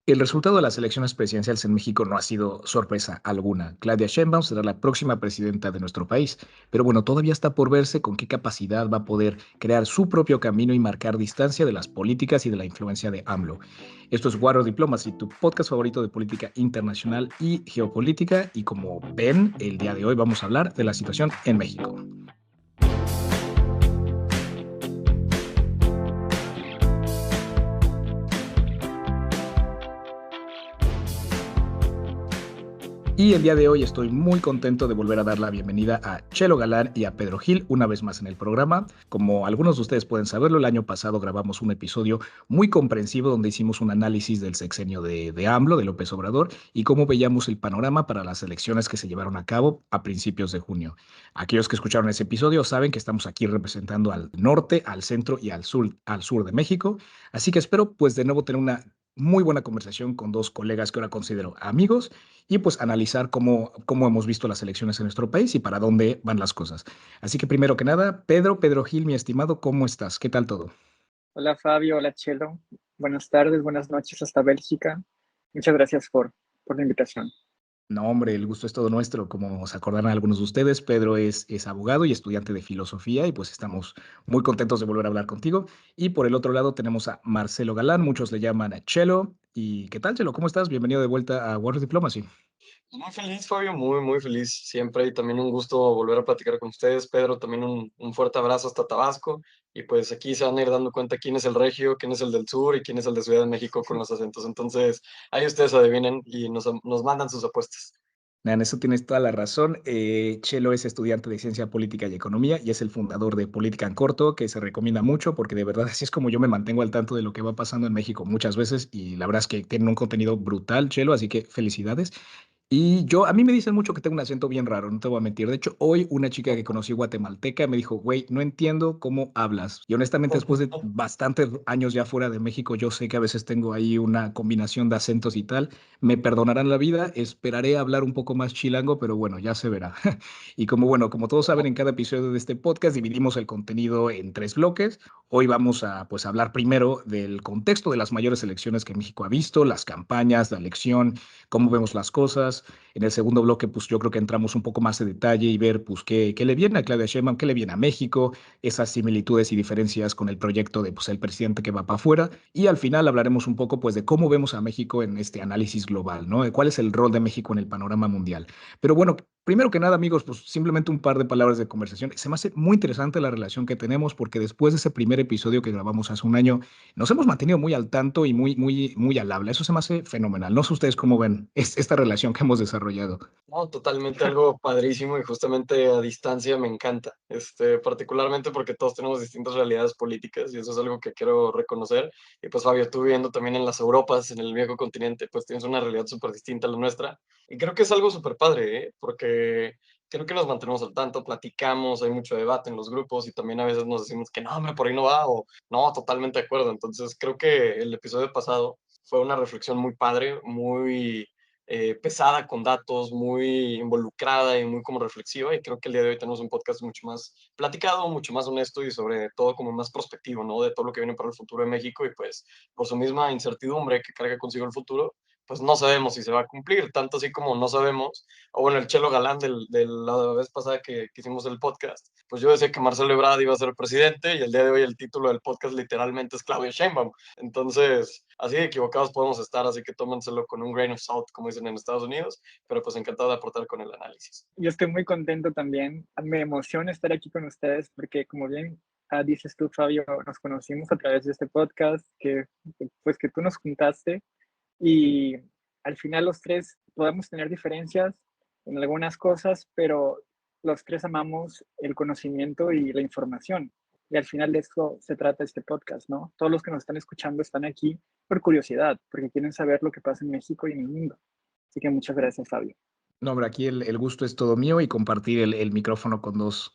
El resultado de las elecciones presidenciales en México no ha sido sorpresa alguna. Claudia Sheinbaum será la próxima presidenta de nuestro país, pero bueno, todavía está por verse con qué capacidad va a poder crear su propio camino y marcar distancia de las políticas y de la influencia de AMLO. Esto es War of Diplomacy, tu podcast favorito de política internacional y geopolítica, y como ven, el día de hoy vamos a hablar de la situación en México. Y el día de hoy estoy muy contento de volver a dar la bienvenida a Chelo Galán y a Pedro Gil una vez más en el programa. Como algunos de ustedes pueden saberlo, el año pasado grabamos un episodio muy comprensivo donde hicimos un análisis del sexenio de AMLO, de López Obrador, y cómo veíamos el panorama para las elecciones que se llevaron a cabo a principios de junio. Aquellos que escucharon ese episodio saben que estamos aquí representando al norte, al centro y al sur de México. Así que espero pues de nuevo tener una muy buena conversación con dos colegas que ahora considero amigos y pues analizar cómo hemos visto las elecciones en nuestro país y para dónde van las cosas. Así que primero que nada, Pedro Gil, mi estimado, ¿cómo estás? ¿Qué tal todo? Hola Fabio, hola Chelo. Buenas tardes, buenas noches hasta Bélgica. Muchas gracias por la invitación. No, hombre, el gusto es todo nuestro. Como se acordarán algunos de ustedes, Pedro es abogado y estudiante de filosofía y pues estamos muy contentos de volver a hablar contigo. Y por el otro lado tenemos a Marcelo Galán, muchos le llaman a Chelo. ¿Y qué tal, Chelo? ¿Cómo estás? Bienvenido de vuelta a World Diplomacy. Muy feliz, Fabio, muy, muy feliz siempre y también un gusto volver a platicar con ustedes. Pedro, también un fuerte abrazo hasta Tabasco y pues aquí se van a ir dando cuenta quién es el regio, quién es el del sur y quién es el de Ciudad de México con los acentos. Entonces, ahí ustedes adivinen y nos mandan sus apuestas. En eso tienes toda la razón. Chelo es estudiante de Ciencia Política y Economía y es el fundador de Política en Corto, que se recomienda mucho porque de verdad así es como yo me mantengo al tanto de lo que va pasando en México muchas veces y la verdad es que tienen un contenido brutal, Chelo, así que felicidades. Y a mí me dicen mucho que tengo un acento bien raro, no te voy a mentir. De hecho, hoy una chica que conocí guatemalteca me dijo, güey, no entiendo cómo hablas. Y honestamente, después de bastantes años ya fuera de México, yo sé que a veces tengo ahí una combinación de acentos y tal. Me perdonarán la vida, esperaré a hablar un poco más chilango, pero bueno, ya se verá. Y como todos saben, en cada episodio de este podcast dividimos el contenido en tres bloques. Hoy vamos a pues hablar primero del contexto de las mayores elecciones que México ha visto, las campañas, la elección, cómo vemos las cosas. En el segundo bloque, pues yo creo que entramos un poco más en detalle y ver, pues, qué le viene a Claudia Sheinbaum, qué le viene a México, esas similitudes y diferencias con el proyecto de, pues, el presidente que va para afuera. Y al final hablaremos un poco, pues, de cómo vemos a México en este análisis global, ¿no? De cuál es el rol de México en el panorama mundial. Pero bueno, primero que nada, amigos, pues simplemente un par de palabras de conversación. Se me hace muy interesante la relación que tenemos porque después de ese primer episodio que grabamos hace un año, nos hemos mantenido muy al tanto y muy al habla. Eso se me hace fenomenal. No sé ustedes cómo ven esta relación que hemos desarrollado. No, totalmente algo padrísimo y justamente a distancia me encanta, particularmente porque todos tenemos distintas realidades políticas y eso es algo que quiero reconocer. Y pues Fabio, tú viviendo también en las Europas, en el viejo continente, pues tienes una realidad súper distinta a la nuestra. Y creo que es algo súper padre, ¿eh? Porque creo que nos mantenemos al tanto, platicamos, hay mucho debate en los grupos y también a veces nos decimos que no, por ahí no va o no, totalmente de acuerdo. Entonces creo que el episodio pasado fue una reflexión muy padre, muy pesada con datos, muy involucrada y muy como reflexiva y creo que el día de hoy tenemos un podcast mucho más platicado, mucho más honesto y sobre todo como más prospectivo, ¿no? De todo lo que viene para el futuro de México y pues por su misma incertidumbre que carga consigo el futuro, pues no sabemos si se va a cumplir, tanto así como no sabemos, o bueno, el Chelo Galán de la vez pasada que hicimos el podcast, pues yo decía que Marcelo Ebrard iba a ser el presidente y el día de hoy el título del podcast literalmente es Claudia Sheinbaum. Entonces, así de equivocados podemos estar, así que tómenselo con un grain of salt, como dicen en Estados Unidos, pero pues encantado de aportar con el análisis. Yo estoy muy contento también. Me emociona estar aquí con ustedes porque, como bien dices tú, Fabio, nos conocimos a través de este podcast, pues que tú nos juntaste y al final los tres podemos tener diferencias en algunas cosas, pero los tres amamos el conocimiento y la información. Y al final de esto se trata este podcast, ¿no? Todos los que nos están escuchando están aquí por curiosidad, porque quieren saber lo que pasa en México y en el mundo. Así que muchas gracias, Fabio. No, hombre, aquí el gusto es todo mío y compartir el micrófono con dos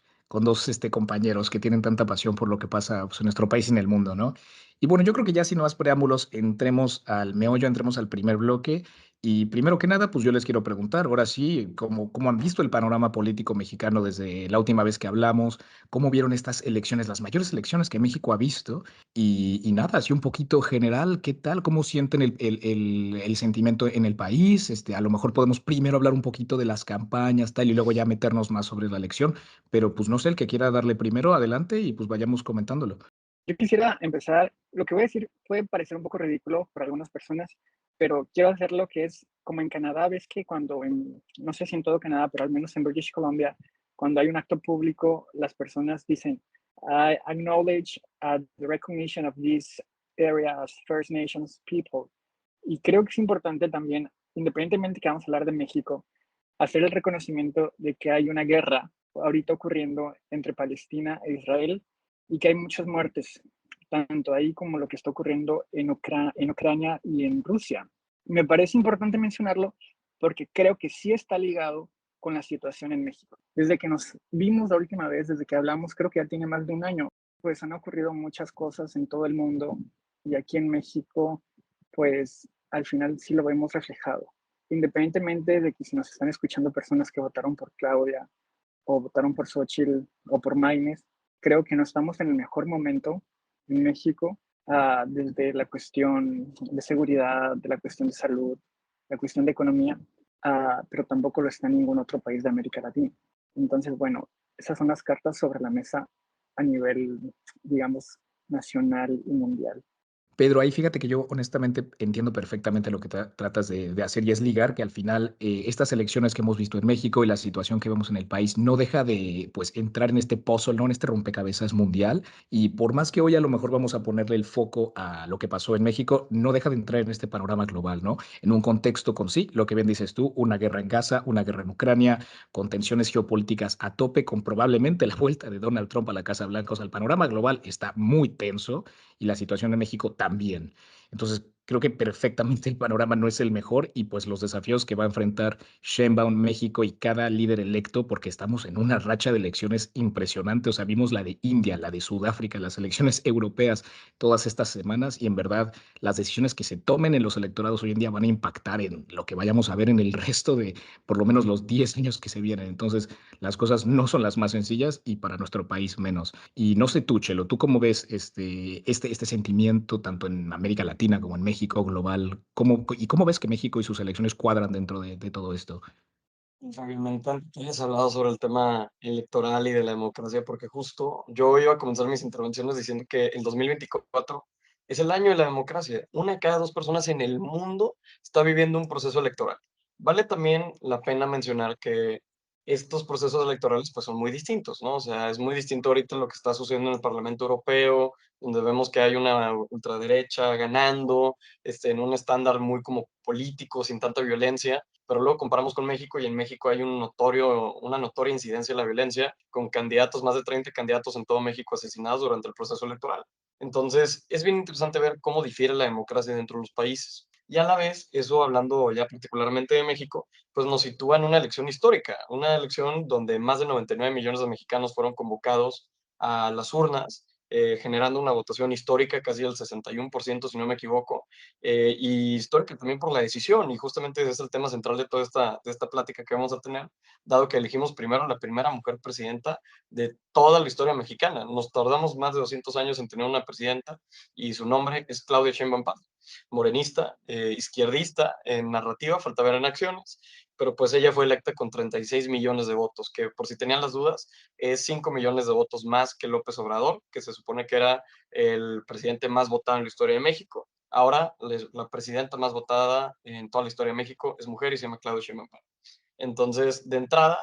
compañeros que tienen tanta pasión por lo que pasa pues, en nuestro país y en el mundo, ¿no? Y bueno, yo creo que ya sin más preámbulos, entremos al meollo, entremos al primer bloque. Y primero que nada, pues yo les quiero preguntar, ahora sí, ¿cómo han visto el panorama político mexicano desde la última vez que hablamos? ¿Cómo vieron estas elecciones, las mayores elecciones que México ha visto? Y nada, así un poquito general, ¿qué tal? ¿Cómo sienten el sentimiento en el país? A lo mejor podemos primero hablar un poquito de las campañas, tal, y luego ya meternos más sobre la elección. Pero pues no sé, el que quiera darle primero, adelante y pues vayamos comentándolo. Yo quisiera empezar, lo que voy a decir puede parecer un poco ridículo para algunas personas, pero quiero hacer lo que es como en Canadá, ves que cuando no sé si en todo Canadá, pero al menos en British Columbia, cuando hay un acto público, las personas dicen, I acknowledge the recognition of these areas, First Nations people. Y creo que es importante también, independientemente que vamos a hablar de México, hacer el reconocimiento de que hay una guerra ahorita ocurriendo entre Palestina e Israel y que hay muchas muertes, tanto ahí como lo que está ocurriendo en Ucrania y en Rusia. Me parece importante mencionarlo porque creo que sí está ligado con la situación en México. Desde que nos vimos la última vez, desde que hablamos, creo que ya tiene más de un año, pues han ocurrido muchas cosas en todo el mundo y aquí en México, pues al final sí lo vemos reflejado. Independientemente de que si nos están escuchando personas que votaron por Claudia o votaron por Xochitl o por Maines, creo que no estamos en el mejor momento en México, desde la cuestión de seguridad, de la cuestión de salud, la cuestión de economía, pero tampoco lo está en ningún otro país de América Latina. Entonces, bueno, esas son las cartas sobre la mesa a nivel, digamos, nacional y mundial. Pedro, ahí fíjate que yo honestamente entiendo perfectamente lo que tratas de hacer y es ligar que al final estas elecciones que hemos visto en México y la situación que vemos en el país no deja de pues entrar en este puzzle, ¿no? En este rompecabezas mundial y por más que hoy a lo mejor vamos a ponerle el foco a lo que pasó en México, no deja de entrar en este panorama global, ¿no? En un contexto con sí, lo que bien dices tú, una guerra en Gaza, una guerra en Ucrania, con tensiones geopolíticas a tope, con probablemente la vuelta de Donald Trump a la Casa Blanca, o sea, el panorama global está muy tenso y la situación en México también. Entonces, creo que perfectamente el panorama no es el mejor y pues los desafíos que va a enfrentar Sheinbaum, México y cada líder electo, porque estamos en una racha de elecciones impresionante. O sea, vimos la de India, la de Sudáfrica, las elecciones europeas todas estas semanas y en verdad las decisiones que se tomen en los electorados hoy en día van a impactar en lo que vayamos a ver en el resto de por lo menos los 10 años que se vienen. Entonces, las cosas no son las más sencillas y para nuestro país menos. Y no sé tú, Chelo, ¿tú cómo ves este sentimiento tanto en América Latina como en México global? ¿Cómo ves que México y sus elecciones cuadran dentro de todo esto? Fabio, me encanta que hayas hablado sobre el tema electoral y de la democracia, porque justo yo iba a comenzar mis intervenciones diciendo que el 2024 es el año de la democracia. Una de cada dos personas en el mundo está viviendo un proceso electoral. Vale también la pena mencionar que estos procesos electorales pues son muy distintos, ¿no? O sea, es muy distinto ahorita lo que está sucediendo en el Parlamento Europeo, donde vemos que hay una ultraderecha ganando, en un estándar muy como político, sin tanta violencia, pero luego comparamos con México y en México hay una notoria incidencia de la violencia, con candidatos, más de 30 candidatos en todo México asesinados durante el proceso electoral. Entonces, es bien interesante ver cómo difiere la democracia dentro de los países. Y a la vez, eso hablando ya particularmente de México, pues nos sitúa en una elección histórica, una elección donde más de 99 millones de mexicanos fueron convocados a las urnas, generando una votación histórica, casi el 61%, si no me equivoco, y histórica también por la decisión, y justamente ese es el tema central de toda esta plática que vamos a tener, dado que elegimos primero la primera mujer presidenta de toda la historia mexicana. Nos tardamos más de 200 años en tener una presidenta, y su nombre es Claudia Sheinbaum Pardo, morenista, izquierdista, en narrativa, falta ver en acciones, pero pues ella fue electa con 36 millones de votos, que por si tenían las dudas, es 5 millones de votos más que López Obrador, que se supone que era el presidente más votado en la historia de México. Ahora, la presidenta más votada en toda la historia de México es mujer y se llama Claudia Sheinbaum. Entonces, de entrada,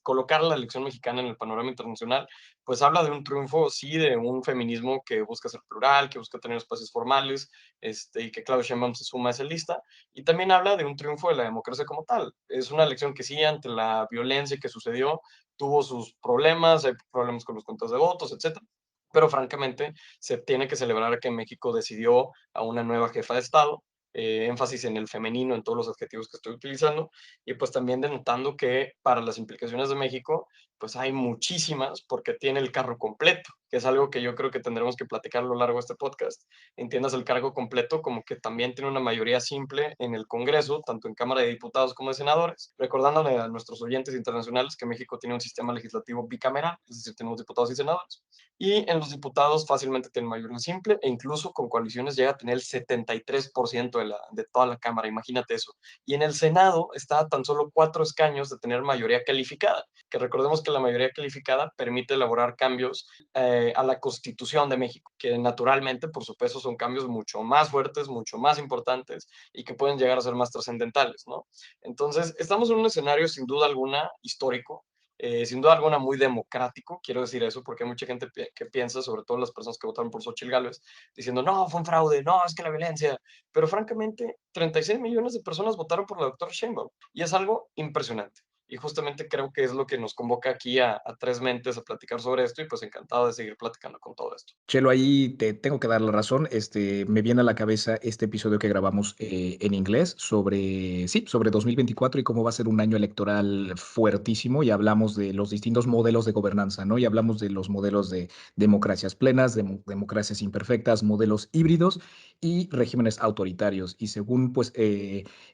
colocar la elección mexicana en el panorama internacional, pues habla de un triunfo, sí, de un feminismo que busca ser plural, que busca tener espacios formales, y que Claudia Sheinbaum se suma a esa lista, y también habla de un triunfo de la democracia como tal. Es una elección que sí, ante la violencia que sucedió, tuvo sus problemas, hay problemas con los contados de votos, etcétera. Pero francamente, se tiene que celebrar que México decidió a una nueva jefa de Estado, énfasis en el femenino, en todos los adjetivos que estoy utilizando, y pues también denotando que para las implicaciones de México, pues hay muchísimas porque tiene el carro completo, que es algo que yo creo que tendremos que platicar a lo largo de este podcast. Entiendas el cargo completo como que también tiene una mayoría simple en el Congreso, tanto en Cámara de Diputados como de Senadores, recordándole a nuestros oyentes internacionales que México tiene un sistema legislativo bicameral, es decir, tenemos diputados y senadores. Y en los diputados fácilmente tienen mayoría simple e incluso con coaliciones llega a tener el 73% de toda la Cámara, imagínate eso. Y en el Senado está a tan solo 4 escaños de tener mayoría calificada, que recordemos que la mayoría calificada permite elaborar cambios a la Constitución de México, que naturalmente por su peso son cambios mucho más fuertes, mucho más importantes y que pueden llegar a ser más trascendentales, ¿no? Entonces, estamos en un escenario sin duda alguna histórico, sin duda alguna muy democrático, quiero decir eso, porque hay mucha gente que piensa, sobre todo las personas que votaron por Xochitl Gálvez, diciendo, no, fue un fraude, no, es que la violencia, pero francamente, 36 millones de personas votaron por la doctora Sheinbaum, y es algo impresionante. Y justamente creo que es lo que nos convoca aquí a 3 mentes a platicar sobre esto, y pues encantado de seguir platicando con todo esto. Chelo, ahí te tengo que dar la razón. Me viene a la cabeza este episodio que grabamos en inglés sobre, sí, sobre 2024 y cómo va a ser un año electoral fuertísimo. Y hablamos de los distintos modelos de gobernanza, ¿no? Y hablamos de los modelos de democracias plenas, democracias imperfectas, modelos híbridos y regímenes autoritarios. Y según, pues,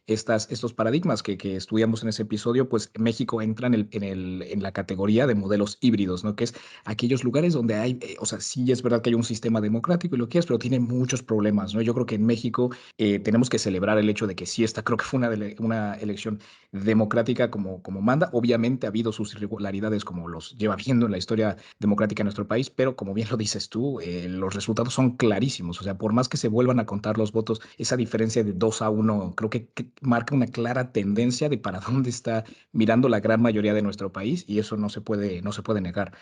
estos paradigmas que estudiamos en ese episodio, pues México entra en la categoría de modelos híbridos, ¿no? Que es aquellos lugares donde hay, o sea, sí es verdad que hay un sistema democrático y lo que es, pero tiene muchos problemas, ¿no? Yo creo que en México tenemos que celebrar el hecho de que sí, esta creo que fue una elección democrática como manda. Obviamente ha habido sus irregularidades como los lleva viendo en la historia democrática de nuestro país, pero como bien lo dices tú, los resultados son clarísimos. O sea, por más que se vuelvan a contar los votos, esa diferencia de 2-1 creo que marca una clara tendencia de para dónde está mirando la gran mayoría de nuestro país y eso no se puede negar.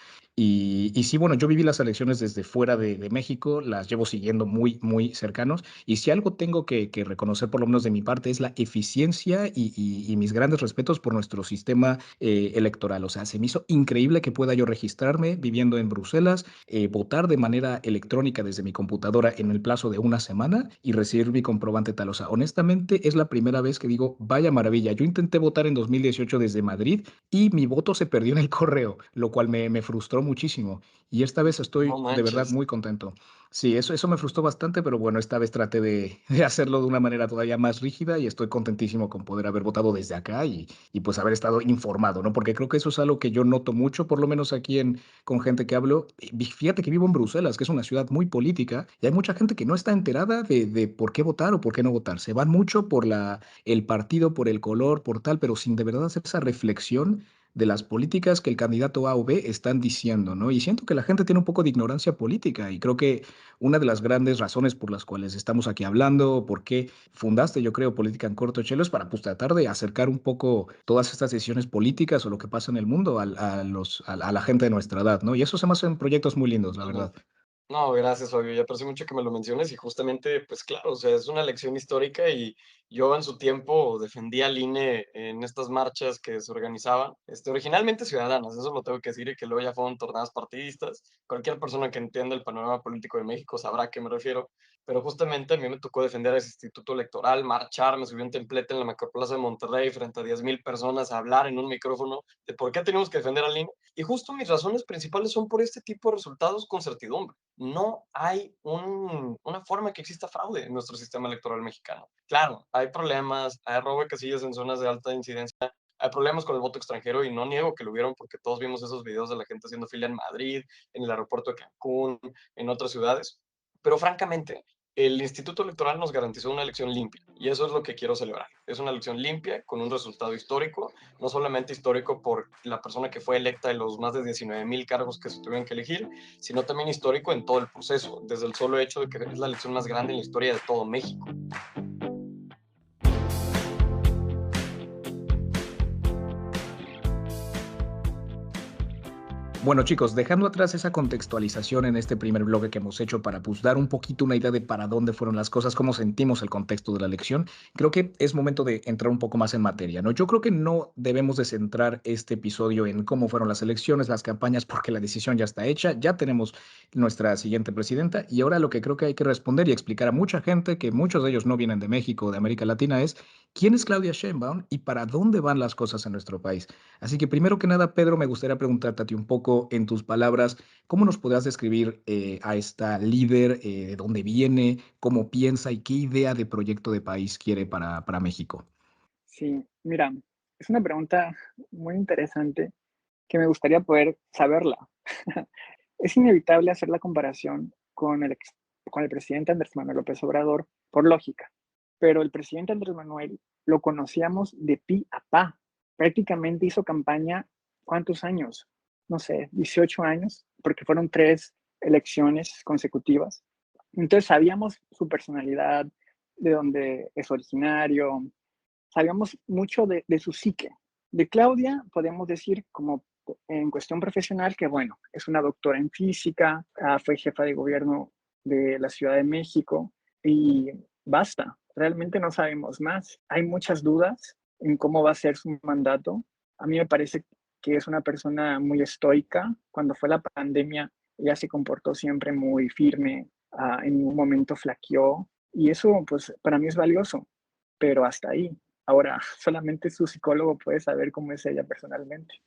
Y sí, bueno, yo viví las elecciones desde fuera de México, las llevo siguiendo muy, muy cercanos. Y si algo tengo que reconocer, por lo menos de mi parte, es la eficiencia y mis grandes respetos por nuestro sistema electoral. O sea, se me hizo increíble que pueda yo registrarme viviendo en Bruselas, votar de manera electrónica desde mi computadora en el plazo de una semana y recibir mi comprobante tal. O sea, honestamente, es la primera vez que digo, vaya maravilla. Yo intenté votar en 2018 desde Madrid y mi voto se perdió en el correo, lo cual me frustró muchísimo. Y esta vez No estoy de verdad manches. muy contento. Sí, eso me frustró bastante, pero bueno, esta vez traté de hacerlo de una manera todavía más rígida y estoy contentísimo con poder haber votado desde acá y pues haber estado informado, ¿no? Porque creo que eso es algo que yo noto mucho, por lo menos aquí con gente que hablo. Fíjate que vivo en Bruselas, que es una ciudad muy política, y hay mucha gente que no está enterada de por qué votar o por qué no votar. Se van mucho por el partido, por el color, por tal, pero sin de verdad hacer esa reflexión de las políticas que el candidato A o B están diciendo, ¿no? Y siento que la gente tiene un poco de ignorancia política y creo que una de las grandes razones por las cuales estamos aquí hablando, por qué fundaste, yo creo, Política en Corto, Chelo, es para pues, tratar de acercar un poco todas estas decisiones políticas o lo que pasa en el mundo a la gente de nuestra edad, ¿no? Y eso se me hacen proyectos muy lindos, la verdad. Totalmente. No, gracias, Fabio. Y aprecio mucho que me lo menciones y justamente, pues claro, o sea, es una lección histórica y yo en su tiempo defendía al INE en estas marchas que se organizaban, originalmente ciudadanas, eso lo tengo que decir, y que luego ya fueron tornadas partidistas. Cualquier persona que entienda el panorama político de México sabrá a qué me refiero, pero justamente a mí me tocó defender a ese instituto electoral, marchar, me subí a un templete en la Macroplaza de Monterrey frente a 10,000 personas a hablar en un micrófono de por qué tenemos que defender al INE. Y justo mis razones principales son por este tipo de resultados con certidumbre. No hay una forma que exista fraude en nuestro sistema electoral mexicano. Claro, hay problemas, hay robo de casillas en zonas de alta incidencia, hay problemas con el voto extranjero y no niego que lo hubieron porque todos vimos esos videos de la gente haciendo fila en Madrid, en el aeropuerto de Cancún, en otras ciudades. Pero francamente, el Instituto Electoral nos garantizó una elección limpia y eso es lo que quiero celebrar. Es una elección limpia con un resultado histórico, no solamente histórico por la persona que fue electa de los más de 19,000 cargos que se tuvieron que elegir, sino también histórico en todo el proceso, desde el solo hecho de que es la elección más grande en la historia de todo México. Bueno, chicos, dejando atrás esa contextualización en este primer bloque que hemos hecho para pues, dar un poquito una idea de para dónde fueron las cosas, cómo sentimos el contexto de la elección, creo que es momento de entrar un poco más en materia, ¿no? Yo creo que no debemos de centrar este episodio en cómo fueron las elecciones, las campañas, porque la decisión ya está hecha, ya tenemos nuestra siguiente presidenta y ahora lo que creo que hay que responder y explicar a mucha gente, que muchos de ellos no vienen de México o de América Latina, es quién es Claudia Sheinbaum y para dónde van las cosas en nuestro país. Así que primero que nada, Pedro, me gustaría preguntarte a ti un poco en tus palabras, ¿cómo nos podrás describir a esta líder, de dónde viene, cómo piensa y qué idea de proyecto de país quiere para México? Sí, mira, es una pregunta muy interesante que me gustaría poder saberla. Es inevitable hacer la comparación con el presidente Andrés Manuel López Obrador por lógica, pero el presidente Andrés Manuel lo conocíamos de pi a pa. Prácticamente hizo campaña, ¿cuántos años? No sé, 18 años, porque fueron 3 elecciones consecutivas. Entonces sabíamos su personalidad, de dónde es originario, sabíamos mucho de su psique. De Claudia podemos decir como en cuestión profesional que, bueno, es una doctora en física, fue jefa de gobierno de la Ciudad de México y basta, realmente no sabemos más. Hay muchas dudas en cómo va a ser su mandato. A mí me parece que es una persona muy estoica. Cuando fue la pandemia, ella se comportó siempre muy firme, en ningún momento flaqueó y eso pues para mí es valioso, pero hasta ahí. Ahora, solamente su psicólogo puede saber cómo es ella personalmente.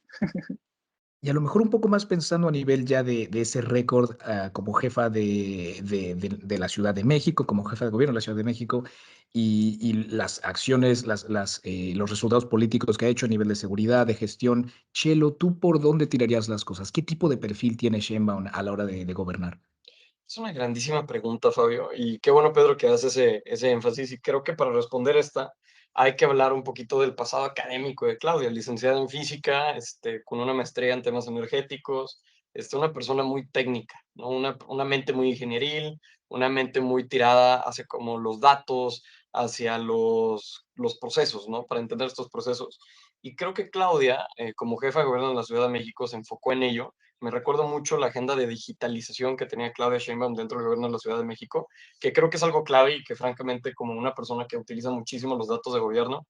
Y a lo mejor un poco más pensando a nivel ya de ese récord como jefa de la Ciudad de México, como jefa de gobierno de la Ciudad de México, y las acciones, los resultados políticos que ha hecho a nivel de seguridad, de gestión. Chelo, ¿tú por dónde tirarías las cosas? ¿Qué tipo de perfil tiene Sheinbaum a la hora de gobernar? Es una grandísima pregunta, Fabio, y qué bueno, Pedro, que haces ese énfasis. Y creo que para responder esta hay que hablar un poquito del pasado académico de Claudia, licenciada en física, con una maestría en temas energéticos, una persona muy técnica, ¿no? Una mente muy ingenieril, una mente muy tirada hacia como los datos, hacia los procesos, ¿no? Para entender estos procesos. Y creo que Claudia, como jefa de gobierno de la Ciudad de México, se enfocó en ello. Me recuerdo mucho la agenda de digitalización que tenía Claudia Sheinbaum dentro del gobierno de la Ciudad de México, que creo que es algo clave y que francamente como una persona que utiliza muchísimo los datos de gobierno,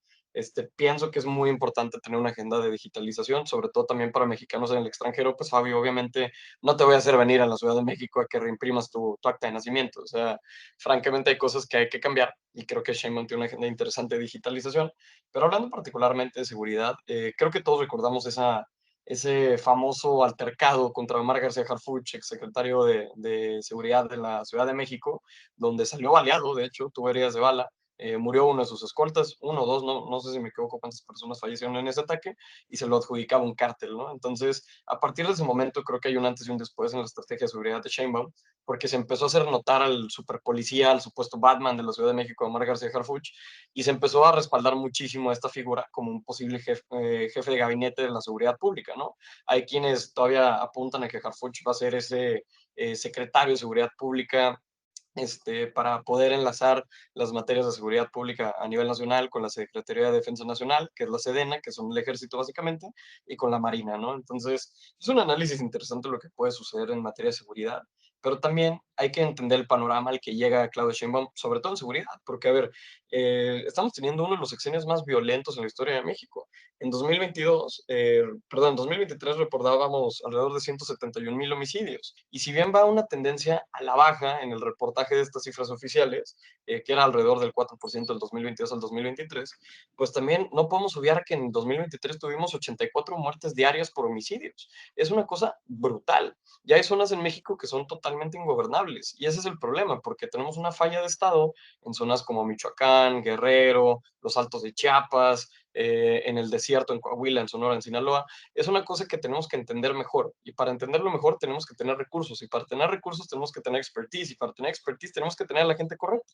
pienso que es muy importante tener una agenda de digitalización, sobre todo también para mexicanos en el extranjero. Pues Fabio, obviamente no te voy a hacer venir a la Ciudad de México a que reimprimas tu acta de nacimiento. O sea, francamente hay cosas que hay que cambiar y creo que Sheinbaum tiene una agenda interesante de digitalización. Pero hablando particularmente de seguridad, creo que todos recordamos ese famoso altercado contra Omar García Harfuch, exsecretario de Seguridad de la Ciudad de México, donde salió baleado, de hecho, tuvo heridas de bala, murió uno de sus escoltas, uno o dos, no sé si me equivoco cuántas personas fallecieron en ese ataque, y se lo adjudicaba un cártel, ¿no? Entonces, a partir de ese momento creo que hay un antes y un después en la estrategia de seguridad de Sheinbaum, porque se empezó a hacer notar al superpolicía, al supuesto Batman de la Ciudad de México, Omar García Harfuch, y se empezó a respaldar muchísimo a esta figura como un posible jefe de gabinete de la seguridad pública, ¿no? Hay quienes todavía apuntan a que Harfuch va a ser ese secretario de seguridad pública para poder enlazar las materias de seguridad pública a nivel nacional con la Secretaría de Defensa Nacional, que es la SEDENA, que son el ejército básicamente, y con la Marina, ¿no? Entonces, es un análisis interesante lo que puede suceder en materia de seguridad, pero también hay que entender el panorama al que llega Claudia Sheinbaum, sobre todo en seguridad, porque, a ver, estamos teniendo uno de los sexenios más violentos en la historia de México. En 2022, perdón, en 2023 reportábamos alrededor de 171,000 homicidios. Y si bien va una tendencia a la baja en el reportaje de estas cifras oficiales, que era alrededor del 4% del 2022 al 2023, pues también no podemos obviar que en 2023 tuvimos 84 muertes diarias por homicidios. Es una cosa brutal. Ya hay zonas en México que son totalmente ingobernables. Y ese es el problema, porque tenemos una falla de Estado en zonas como Michoacán, Guerrero, los Altos de Chiapas, en el desierto, en Coahuila, en Sonora, en Sinaloa. Es una cosa que tenemos que entender mejor. Y para entenderlo mejor tenemos que tener recursos. Y para tener recursos tenemos que tener expertise. Y para tener expertise tenemos que tener a la gente correcta.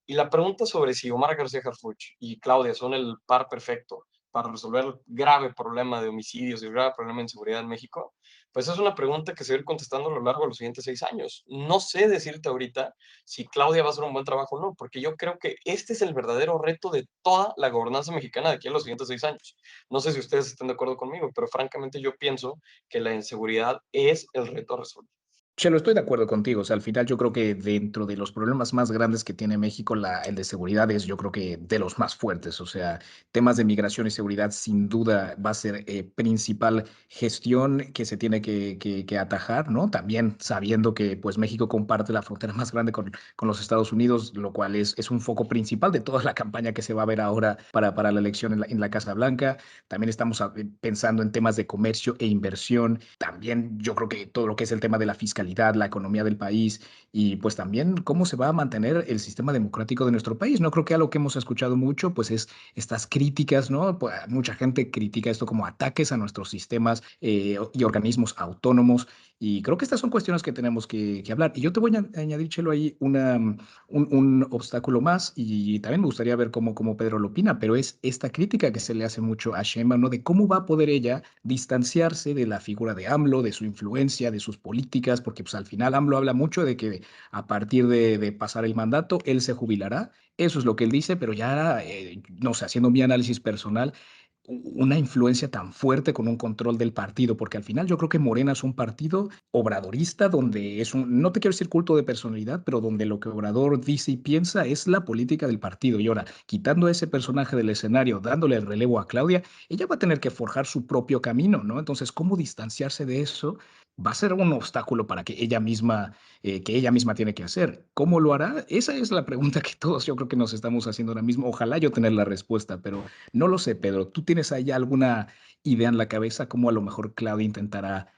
Y la pregunta sobre si Omar García Harfuch y Claudia son el par perfecto para resolver el grave problema de homicidios y el grave problema de inseguridad en México, Pues es una pregunta que se va a ir contestando a lo largo de los siguientes 6 años. No sé decirte ahorita si Claudia va a hacer un buen trabajo o no, porque yo creo que este es el verdadero reto de toda la gobernanza mexicana de aquí a los siguientes 6 años. No sé si ustedes están de acuerdo conmigo, pero francamente yo pienso que la inseguridad es el reto a resolver. Chelo, estoy de acuerdo contigo. O sea, al final yo creo que dentro de los problemas más grandes que tiene México, el de seguridad es yo creo que de los más fuertes. O sea, temas de migración y seguridad sin duda va a ser principal gestión que se tiene que atajar, ¿no? También sabiendo que pues México comparte la frontera más grande con los Estados Unidos, lo cual es un foco principal de toda la campaña que se va a ver ahora para la elección en la Casa Blanca. También estamos pensando en temas de comercio e inversión. También yo creo que todo lo que es el tema de la fiscalidad, la economía del país y pues también cómo se va a mantener el sistema democrático de nuestro país. No creo que algo que hemos escuchado mucho pues es estas críticas, ¿no? Pues, mucha gente critica esto como ataques a nuestros sistemas y organismos autónomos y creo que estas son cuestiones que tenemos que hablar. Y yo te voy a añadir, Chelo, ahí un obstáculo más y también me gustaría ver cómo Pedro lo opina, pero es esta crítica que se le hace mucho a Sheinbaum, ¿no? De cómo va a poder ella distanciarse de la figura de AMLO, de su influencia, de sus políticas, porque pues al final AMLO habla mucho de que a partir de pasar el mandato, él se jubilará. Eso es lo que él dice, pero ya, no sé, haciendo mi análisis personal, una influencia tan fuerte con un control del partido, porque al final yo creo que Morena es un partido obradorista donde no te quiero decir culto de personalidad, pero donde lo que Obrador dice y piensa es la política del partido. Y ahora, quitando a ese personaje del escenario, dándole el relevo a Claudia, ella va a tener que forjar su propio camino, ¿no? Entonces, ¿cómo distanciarse de eso? Va a ser un obstáculo para que ella misma tiene que hacer. ¿Cómo lo hará? Esa es la pregunta que todos yo creo que nos estamos haciendo ahora mismo. Ojalá yo tener la respuesta, pero no lo sé, Pedro. ¿Tú tienes ahí alguna idea en la cabeza cómo a lo mejor Claudia intentará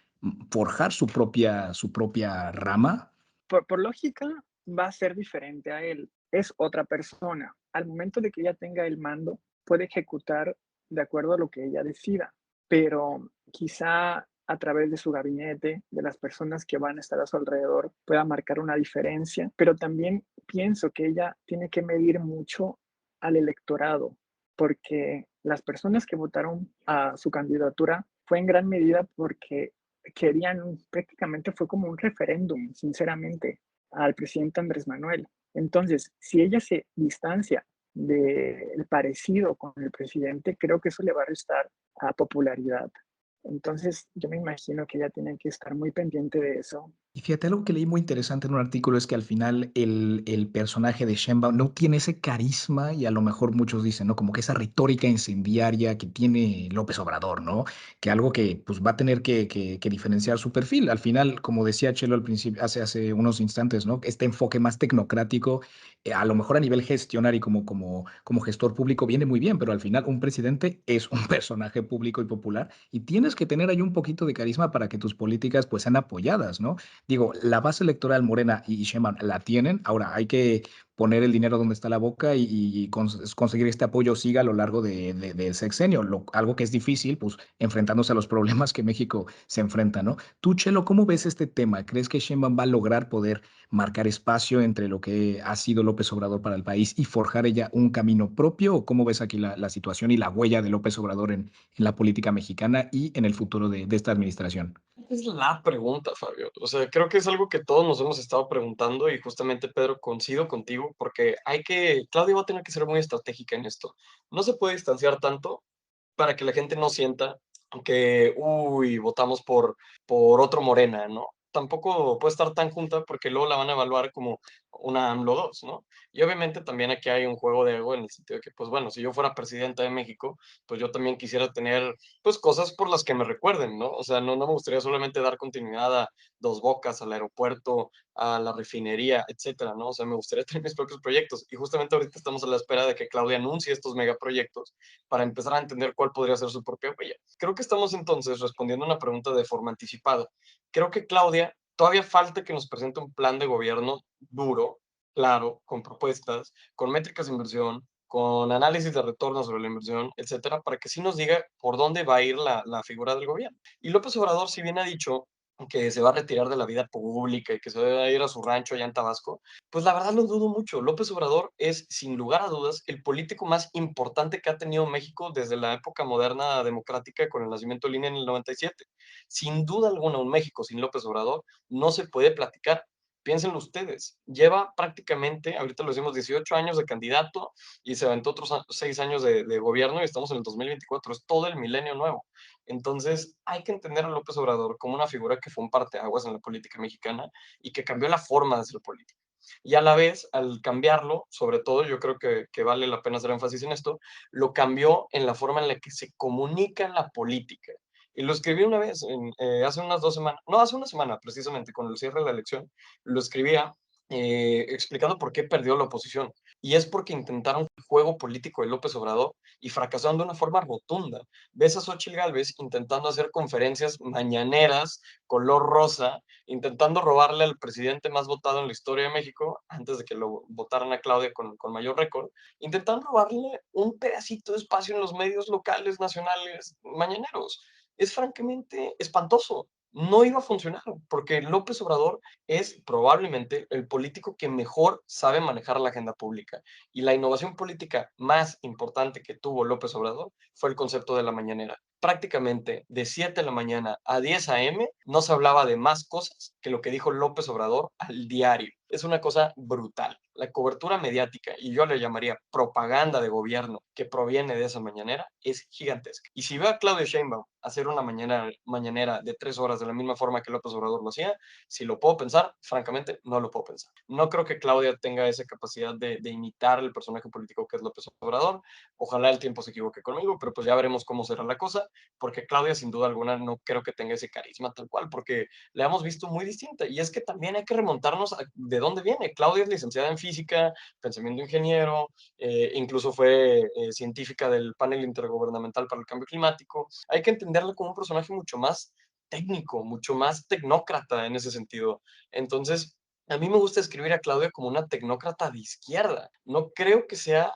forjar su propia rama? Por lógica, va a ser diferente a él. Es otra persona. Al momento de que ella tenga el mando, puede ejecutar de acuerdo a lo que ella decida, pero quizá a través de su gabinete, de las personas que van a estar a su alrededor, pueda marcar una diferencia, pero también pienso que ella tiene que medir mucho al electorado, porque las personas que votaron a su candidatura fue en gran medida porque querían, prácticamente fue como un referéndum, sinceramente, al presidente Andrés Manuel. Entonces, si ella se distancia del parecido con el presidente, creo que eso le va a restar a popularidad. Entonces, yo me imagino que ella tiene que estar muy pendiente de eso. Y fíjate, algo que leí muy interesante en un artículo es que al final el personaje de Shenba no tiene ese carisma y a lo mejor muchos dicen, ¿no? Como que esa retórica incendiaria que tiene López Obrador, ¿no? Que algo que pues va a tener que diferenciar su perfil. Al final, como decía Chelo al principio, hace unos instantes, ¿no? Este enfoque más tecnocrático, a lo mejor a nivel gestionar y como gestor público viene muy bien, pero al final un presidente es un personaje público y popular y tienes que tener ahí un poquito de carisma para que tus políticas pues sean apoyadas, ¿no? Digo, la base electoral Morena y Sheinbaum la tienen. Ahora hay que poner el dinero donde está la boca y conseguir este apoyo siga a lo largo del sexenio, algo que es difícil, pues enfrentándose a los problemas que México se enfrenta, ¿no? Tú, Chelo, ¿cómo ves este tema? ¿Crees que Sheinbaum va a lograr poder marcar espacio entre lo que ha sido López Obrador para el país y forjar ella un camino propio? ¿O cómo ves aquí la situación y la huella de López Obrador en la política mexicana y en el futuro de esta administración? Es la pregunta, Fabio. O sea, creo que es algo que todos nos hemos estado preguntando y justamente, Pedro, coincido contigo porque Claudia va a tener que ser muy estratégica en esto. No se puede distanciar tanto para que la gente no sienta que, uy, votamos por otro Morena, ¿no? Tampoco puede estar tan junta porque luego la van a evaluar como una AMLO 2, ¿no? Y obviamente también aquí hay un juego de ego en el sentido de que, pues bueno, si yo fuera presidenta de México, pues yo también quisiera tener, pues cosas por las que me recuerden, ¿no? O sea, no me gustaría solamente dar continuidad a Dos Bocas, al aeropuerto, a la refinería, etcétera, ¿no? O sea, me gustaría tener mis propios proyectos. Y justamente ahorita estamos a la espera de que Claudia anuncie estos megaproyectos para empezar a entender cuál podría ser su propia huella. Creo que estamos entonces respondiendo a una pregunta de forma anticipada. Creo que Claudia, todavía falta que nos presente un plan de gobierno duro, claro, con propuestas, con métricas de inversión, con análisis de retorno sobre la inversión, etcétera, para que sí nos diga por dónde va a ir la figura del gobierno. Y López Obrador, si bien ha dicho que se va a retirar de la vida pública y que se va a ir a su rancho allá en Tabasco, pues la verdad lo dudo mucho. López Obrador es, sin lugar a dudas, el político más importante que ha tenido México desde la época moderna democrática con el nacimiento de INE en el 97. Sin duda alguna, un México sin López Obrador no se puede platicar. Piénsenlo ustedes, lleva prácticamente, ahorita lo decimos, 18 años de candidato y se aventó otros 6 años de gobierno y estamos en el 2024, es todo el milenio nuevo. Entonces, hay que entender a López Obrador como una figura que fue un parteaguas en la política mexicana y que cambió la forma de hacer política. Y a la vez, al cambiarlo, sobre todo, yo creo que vale la pena hacer énfasis en esto, lo cambió en la forma en la que se comunica la política. Y lo escribí una vez, hace unas 2 semanas, no, hace una semana precisamente, con el cierre de la elección, lo escribía explicando por qué perdió la oposición. Y es porque intentaron el juego político de López Obrador y fracasaron de una forma rotunda. Ves a Xóchitl Gálvez intentando hacer conferencias mañaneras, color rosa, intentando robarle al presidente más votado en la historia de México, antes de que lo votaran a Claudia con mayor récord, intentando robarle un pedacito de espacio en los medios locales, nacionales, mañaneros. Es francamente espantoso. No iba a funcionar, porque López Obrador es probablemente el político que mejor sabe manejar la agenda pública. Y la innovación política más importante que tuvo López Obrador fue el concepto de la mañanera. Prácticamente de 7 de la mañana a 10 a.m. no se hablaba de más cosas que lo que dijo López Obrador al diario. Es una cosa brutal. La cobertura mediática, y yo le llamaría propaganda de gobierno que proviene de esa mañanera, es gigantesca. Y si veo a Claudia Sheinbaum hacer una mañanera de 3 horas de la misma forma que López Obrador lo hacía, si lo puedo pensar, francamente, no lo puedo pensar. No creo que Claudia tenga esa capacidad de imitar el personaje político que es López Obrador. Ojalá el tiempo se equivoque conmigo, pero pues ya veremos cómo será la cosa, porque Claudia sin duda alguna no creo que tenga ese carisma tal cual, porque la hemos visto muy distinta. Y es que también hay que remontarnos a de dónde viene. Claudia es licenciada en física, pensamiento ingeniero, incluso fue científica del panel intergubernamental para el cambio climático. Hay que entenderla como un personaje mucho más técnico, mucho más tecnócrata en ese sentido. Entonces, a mí me gusta escribir a Claudia como una tecnócrata de izquierda. No creo que sea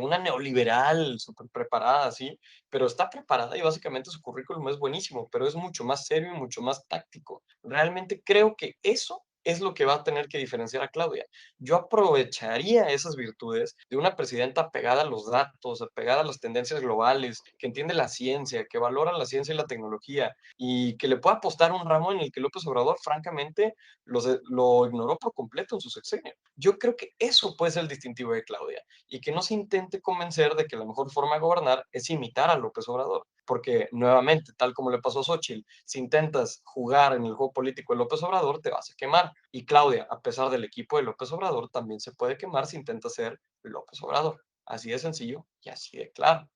una neoliberal súper preparada, ¿sí? Pero está preparada y básicamente su currículum es buenísimo, pero es mucho más serio y mucho más táctico. Realmente creo que eso es lo que va a tener que diferenciar a Claudia. Yo aprovecharía esas virtudes de una presidenta apegada a los datos, apegada a las tendencias globales, que entiende la ciencia, que valora la ciencia y la tecnología y que le pueda apostar un ramo en el que López Obrador, francamente, lo ignoró por completo en su sexenio. Yo creo que eso puede ser el distintivo de Claudia y que no se intente convencer de que la mejor forma de gobernar es imitar a López Obrador, porque nuevamente, tal como le pasó a Xochitl, si intentas jugar en el juego político de López Obrador, te vas a quemar. Y Claudia, a pesar del equipo de López Obrador, también se puede quemar si intenta ser López Obrador. Así de sencillo y así de claro.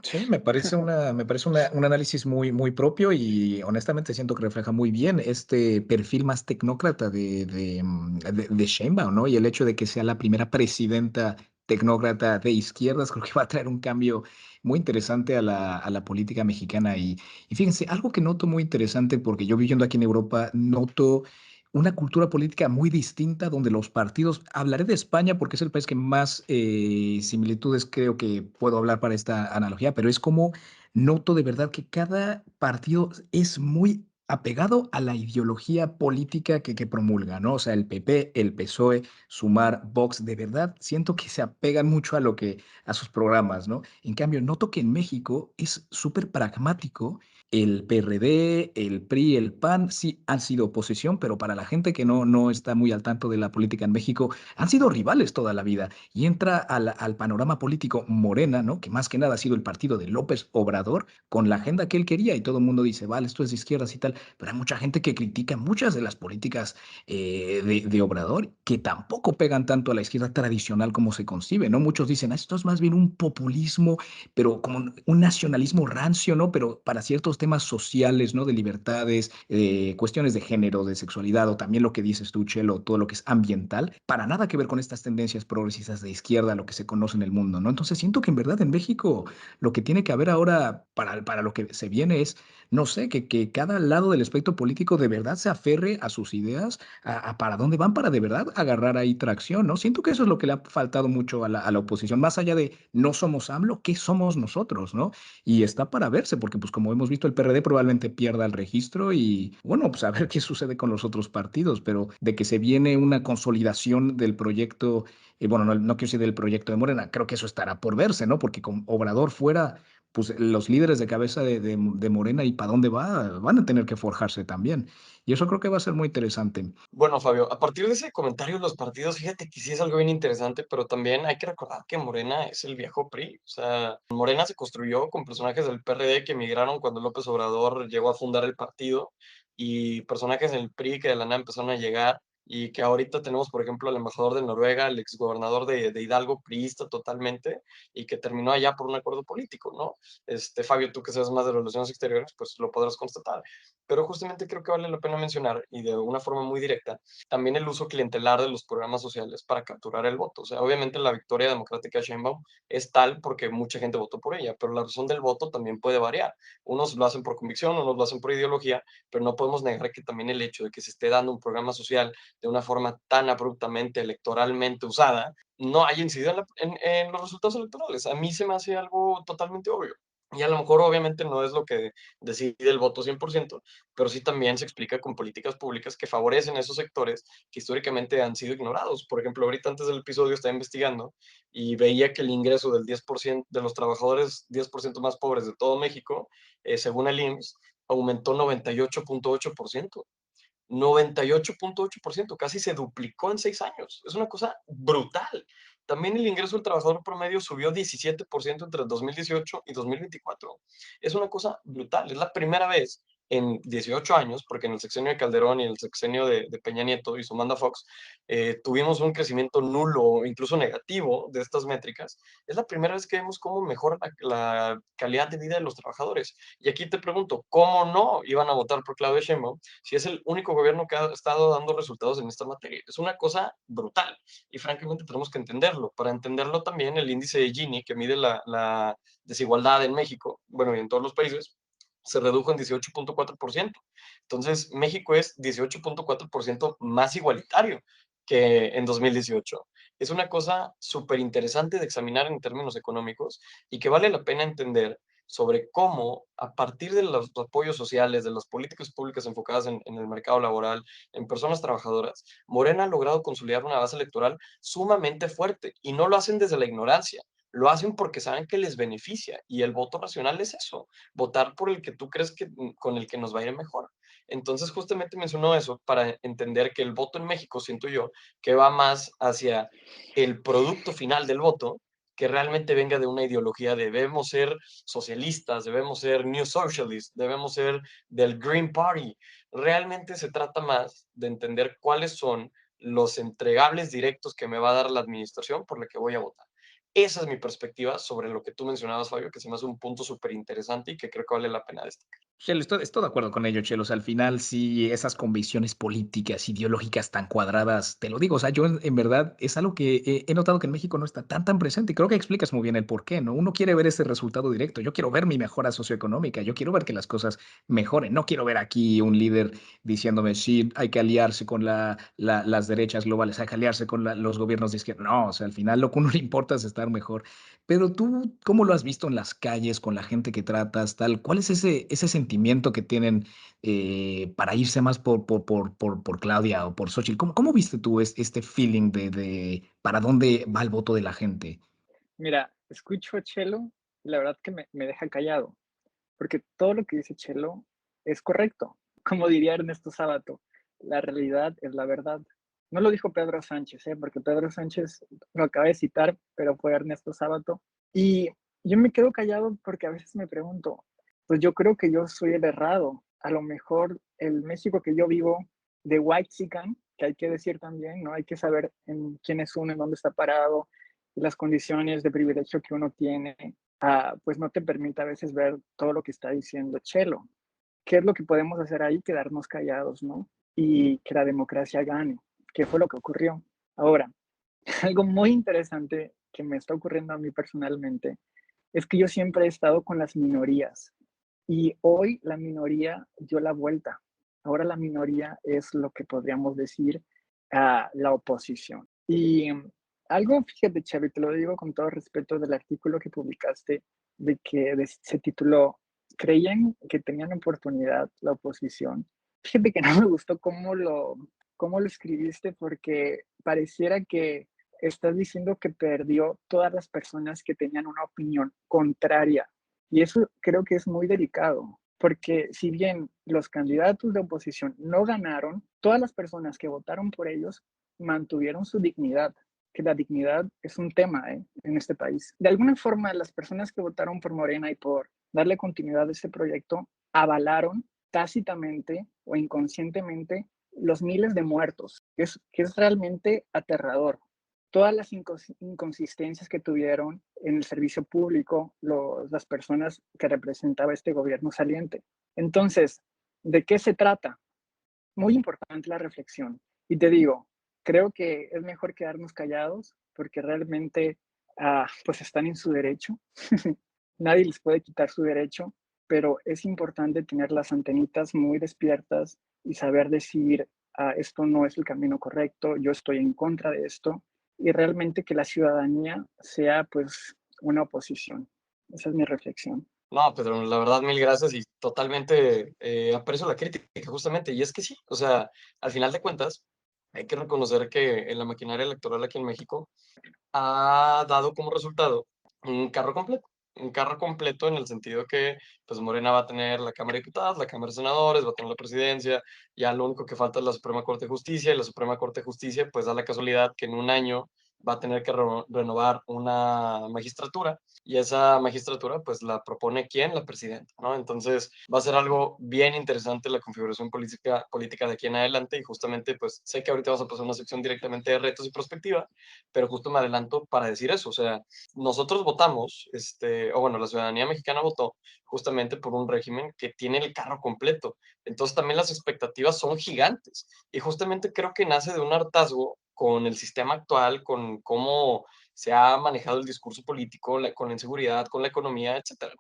Sí, un análisis muy propio y honestamente siento que refleja muy bien este perfil más tecnócrata de Sheinbaum, ¿no? Y el hecho de que sea la primera presidenta tecnócrata de izquierdas, creo que va a traer un cambio muy interesante a la política mexicana. Y fíjense, algo que noto muy interesante, porque yo viviendo aquí en Europa, noto una cultura política muy distinta donde los partidos, hablaré de España porque es el país que más similitudes creo que puedo hablar para esta analogía, pero es como noto de verdad que cada partido es muy apegado a la ideología política que promulga, ¿no? O sea, el PP, el PSOE, Sumar, Vox, de verdad siento que se apegan mucho a sus programas, ¿no? En cambio, noto que en México es súper pragmático. El PRD, el PRI, el PAN sí han sido oposición, pero para la gente que no está muy al tanto de la política en México, han sido rivales toda la vida. Y entra al panorama político Morena, ¿no? Que más que nada ha sido el partido de López Obrador, con la agenda que él quería, y todo el mundo dice, vale, esto es de izquierdas y tal, pero hay mucha gente que critica muchas de las políticas de Obrador, que tampoco pegan tanto a la izquierda tradicional como se concibe, ¿no? Muchos dicen, esto es más bien un populismo pero como un nacionalismo rancio, ¿no? Pero para ciertos temas sociales, ¿no? De libertades, cuestiones de género, de sexualidad, o también lo que dices tú, Chelo, todo lo que es ambiental, para nada que ver con estas tendencias progresistas de izquierda, lo que se conoce en el mundo, ¿no? Entonces siento que en verdad en México lo que tiene que haber ahora para lo que se viene es no sé, que cada lado del espectro político de verdad se aferre a sus ideas, a para dónde van para de verdad agarrar ahí tracción, ¿no? Siento que eso es lo que le ha faltado mucho a la oposición, más allá de no somos AMLO, ¿qué somos nosotros, no? Y está para verse, porque pues como hemos visto, el PRD probablemente pierda el registro y bueno, pues a ver qué sucede con los otros partidos, pero de que se viene una consolidación del proyecto, bueno, no quiero decir del proyecto de Morena, creo que eso estará por verse, ¿no? Porque con Obrador fuera, pues los líderes de cabeza de Morena y para dónde va, van a tener que forjarse también. Y eso creo que va a ser muy interesante. Bueno, Fabio, a partir de ese comentario de los partidos, fíjate que sí es algo bien interesante, pero también hay que recordar que Morena es el viejo PRI. O sea, Morena se construyó con personajes del PRD que emigraron cuando López Obrador llegó a fundar el partido y personajes del PRI que de la nada empezaron a llegar y que ahorita tenemos, por ejemplo, al embajador de Noruega, el exgobernador de Hidalgo, priista totalmente, y que terminó allá por un acuerdo político, ¿no? Fabio, tú que sabes más de relaciones exteriores, pues lo podrás constatar. Pero justamente creo que vale la pena mencionar, y de una forma muy directa, también el uso clientelar de los programas sociales para capturar el voto. O sea, obviamente la victoria democrática de Sheinbaum es tal porque mucha gente votó por ella, pero la razón del voto también puede variar. Unos lo hacen por convicción, unos lo hacen por ideología, pero no podemos negar que también el hecho de que se esté dando un programa social de una forma tan abruptamente electoralmente usada, no haya incidido en los resultados electorales. A mí se me hace algo totalmente obvio. Y a lo mejor obviamente no es lo que decide el voto 100%, pero sí también se explica con políticas públicas que favorecen a esos sectores que históricamente han sido ignorados. Por ejemplo, ahorita antes del episodio estaba investigando y veía que el ingreso del 10% de los trabajadores 10% más pobres de todo México, según el IMSS, aumentó 98.8%. 98.8%, casi se duplicó en 6 años. Es una cosa brutal. También el ingreso del trabajador promedio subió 17% entre 2018 y 2024. Es una cosa brutal. Es la primera vez en 18 años, porque en el sexenio de Calderón y en el sexenio de Peña Nieto y sumando a Fox, tuvimos un crecimiento nulo o incluso negativo de estas métricas. Es la primera vez que vemos cómo mejora la calidad de vida de los trabajadores. Y aquí te pregunto, ¿cómo no iban a votar por Claudia Sheinbaum si es el único gobierno que ha estado dando resultados en esta materia? Es una cosa brutal y francamente tenemos que entenderlo. Para entenderlo también el índice de Gini, que mide la desigualdad en México, bueno, y en todos los países, se redujo en 18.4%. Entonces, México es 18.4% más igualitario que en 2018. Es una cosa súper interesante de examinar en términos económicos y que vale la pena entender sobre cómo, a partir de los apoyos sociales, de las políticas públicas enfocadas en el mercado laboral, en personas trabajadoras, Morena ha logrado consolidar una base electoral sumamente fuerte y no lo hacen desde la ignorancia. Lo hacen porque saben que les beneficia y el voto racional es eso, votar por el que tú crees que con el que nos va a ir mejor. Entonces, justamente menciono eso para entender que el voto en México, siento yo, que va más hacia el producto final del voto que realmente venga de una ideología de debemos ser socialistas, debemos ser new socialists, debemos ser del Green Party. Realmente se trata más de entender cuáles son los entregables directos que me va a dar la administración por la que voy a votar. Esa es mi perspectiva sobre lo que tú mencionabas, Fabio, que se me hace un punto súper interesante y que creo que vale la pena destacar. Chelo, estoy de acuerdo con ello, Chelo. O sea, al final, sí, esas convicciones políticas, ideológicas tan cuadradas, te lo digo, o sea, yo en verdad es algo que he notado que en México no está tan presente. Y creo que explicas muy bien el por qué, ¿no? Uno quiere ver ese resultado directo. Yo quiero ver mi mejora socioeconómica. Yo quiero ver que las cosas mejoren. No quiero ver aquí un líder diciéndome, sí, hay que aliarse con las derechas globales, hay que aliarse con los gobiernos de izquierda. No, o sea, al final lo que a uno le importa es estar mejor. Pero tú, ¿cómo lo has visto en las calles con la gente que tratas, tal? ¿Cuál es ese sentimiento que tienen para irse más por Claudia o por Xochitl? ¿Cómo viste tú este feeling de para dónde va el voto de la gente? Mira, escucho a Chelo y la verdad que me deja callado, porque todo lo que dice Chelo es correcto. Como diría Ernesto Sábato, la realidad es la verdad. No lo dijo Pedro Sánchez, porque Pedro Sánchez lo acaba de citar, pero fue Ernesto Sábato. Y yo me quedo callado porque a veces me pregunto, pues yo creo que yo soy el errado. A lo mejor el México que yo vivo de Whitexican, que hay que decir también, ¿no? Hay que saber en quién es uno, en dónde está parado, y las condiciones de privilegio que uno tiene, pues no te permite a veces ver todo lo que está diciendo Chelo. ¿Qué es lo que podemos hacer ahí? Quedarnos callados, ¿no? Y que la democracia gane. ¿Qué fue lo que ocurrió? Ahora, algo muy interesante que me está ocurriendo a mí personalmente es que yo siempre he estado con las minorías. Y hoy la minoría dio la vuelta. Ahora la minoría es lo que podríamos decir la oposición. Y algo, fíjate, Chevy, te lo digo con todo respeto del artículo que publicaste, de que se tituló ¿Creían que tenían oportunidad la oposición? Fíjate que no me gustó cómo lo escribiste, porque pareciera que estás diciendo que perdió todas las personas que tenían una opinión contraria. Y eso creo que es muy delicado, porque si bien los candidatos de oposición no ganaron, todas las personas que votaron por ellos mantuvieron su dignidad, que la dignidad es un tema en este país. De alguna forma, las personas que votaron por Morena y por darle continuidad a este proyecto avalaron tácitamente o inconscientemente los miles de muertos, que es realmente aterrador. Todas las inconsistencias que tuvieron en el servicio público las personas que representaba este gobierno saliente. Entonces, ¿de qué se trata? Muy importante la reflexión. Y te digo, creo que es mejor quedarnos callados porque realmente pues están en su derecho. Nadie les puede quitar su derecho, pero es importante tener las antenitas muy despiertas y saber decir, esto no es el camino correcto, yo estoy en contra de esto, y realmente que la ciudadanía sea pues una oposición. Esa es mi reflexión. No, Pedro, la verdad, mil gracias y totalmente aprecio la crítica, justamente. Y es que sí, o sea, al final de cuentas, hay que reconocer que en la maquinaria electoral aquí en México ha dado como resultado un carro completo. Un carro completo en el sentido que, pues, Morena va a tener la Cámara de Diputados, la Cámara de Senadores, va a tener la presidencia, ya lo único que falta es la Suprema Corte de Justicia, y la Suprema Corte de Justicia, pues, da la casualidad que en un año va a tener que renovar una magistratura, y esa magistratura, pues, la propone ¿quién? La presidenta, ¿no? Entonces, va a ser algo bien interesante la configuración política de aquí en adelante, y justamente, pues, sé que ahorita vas a pasar una sección directamente de retos y perspectiva, pero justo me adelanto para decir eso, o sea, nosotros votamos, o bueno, la ciudadanía mexicana votó justamente por un régimen que tiene el carro completo. Entonces también las expectativas son gigantes. Y justamente creo que nace de un hartazgo con el sistema actual, con cómo se ha manejado el discurso político, con la inseguridad, con la economía, etcétera.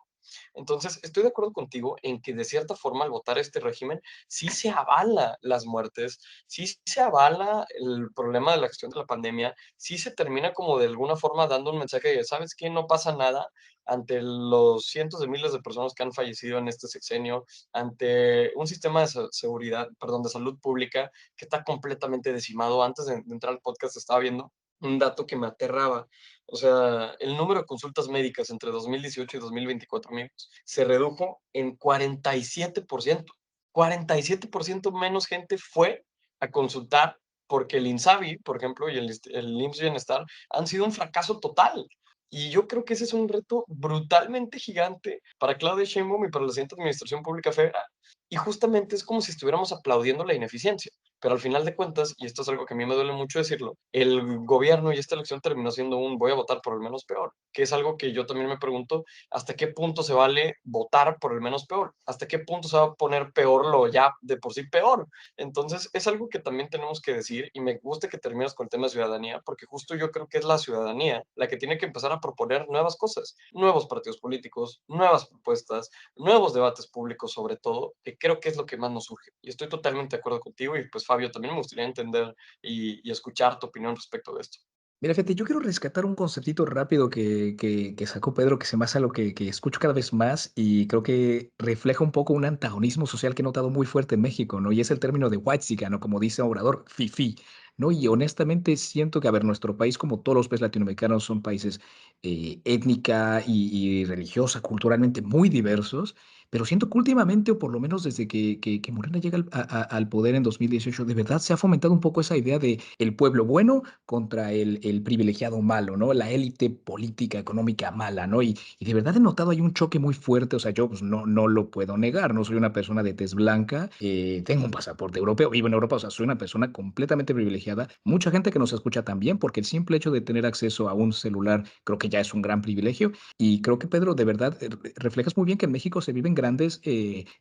Entonces, estoy de acuerdo contigo en que de cierta forma al votar este régimen sí se avala las muertes, sí se avala el problema de la gestión de la pandemia, sí se termina como de alguna forma dando un mensaje de, ¿sabes qué? No pasa nada ante los cientos de miles de personas que han fallecido en este sexenio, ante un sistema de seguridad, perdón, de salud pública que está completamente decimado. Antes de entrar al podcast estaba viendo un dato que me aterraba. O sea, el número de consultas médicas entre 2018 y 2024, amigos, se redujo en 47%. 47% menos gente fue a consultar porque el INSABI, por ejemplo, y el IMSS Bienestar han sido un fracaso total. Y yo creo que ese es un reto brutalmente gigante para Claudia Sheinbaum y para la siguiente Administración Pública Federal. Y justamente es como si estuviéramos aplaudiendo la ineficiencia. Pero al final de cuentas, y esto es algo que a mí me duele mucho decirlo, el gobierno y esta elección terminó siendo un voy a votar por el menos peor, que es algo que yo también me pregunto, ¿hasta qué punto se vale votar por el menos peor? ¿Hasta qué punto se va a poner peor lo ya de por sí peor? Entonces, es algo que también tenemos que decir, y me gusta que termines con el tema de ciudadanía, porque justo yo creo que es la ciudadanía la que tiene que empezar a proponer nuevas cosas, nuevos partidos políticos, nuevas propuestas, nuevos debates públicos sobre todo, que creo que es lo que más nos surge. Y estoy totalmente de acuerdo contigo y pues Fabio, también me gustaría entender y escuchar tu opinión respecto de esto. Mira, fíjate, yo quiero rescatar un conceptito rápido que sacó Pedro, que se me hace a lo que escucho cada vez más y creo que refleja un poco un antagonismo social que he notado muy fuerte en México, ¿no? Y es el término de whitezican, ¿no? Como dice Obrador, fifí, ¿no? Y honestamente siento que, a ver, nuestro país, como todos los países latinoamericanos, son países étnica y religiosa, culturalmente muy diversos, pero siento que últimamente, o por lo menos desde que Morena llega al poder en 2018, de verdad se ha fomentado un poco esa idea de el pueblo bueno contra el privilegiado malo, ¿no? La élite política, económica mala, ¿no? Y de verdad he notado hay un choque muy fuerte, o sea, yo pues, no lo puedo negar, no soy una persona de tez blanca, tengo un pasaporte europeo, vivo en Europa, o sea, soy una persona completamente privilegiada. Mucha gente que nos escucha también, porque el simple hecho de tener acceso a un celular creo que ya es un gran privilegio. Y creo que, Pedro, de verdad, reflejas muy bien que en México se viven grandes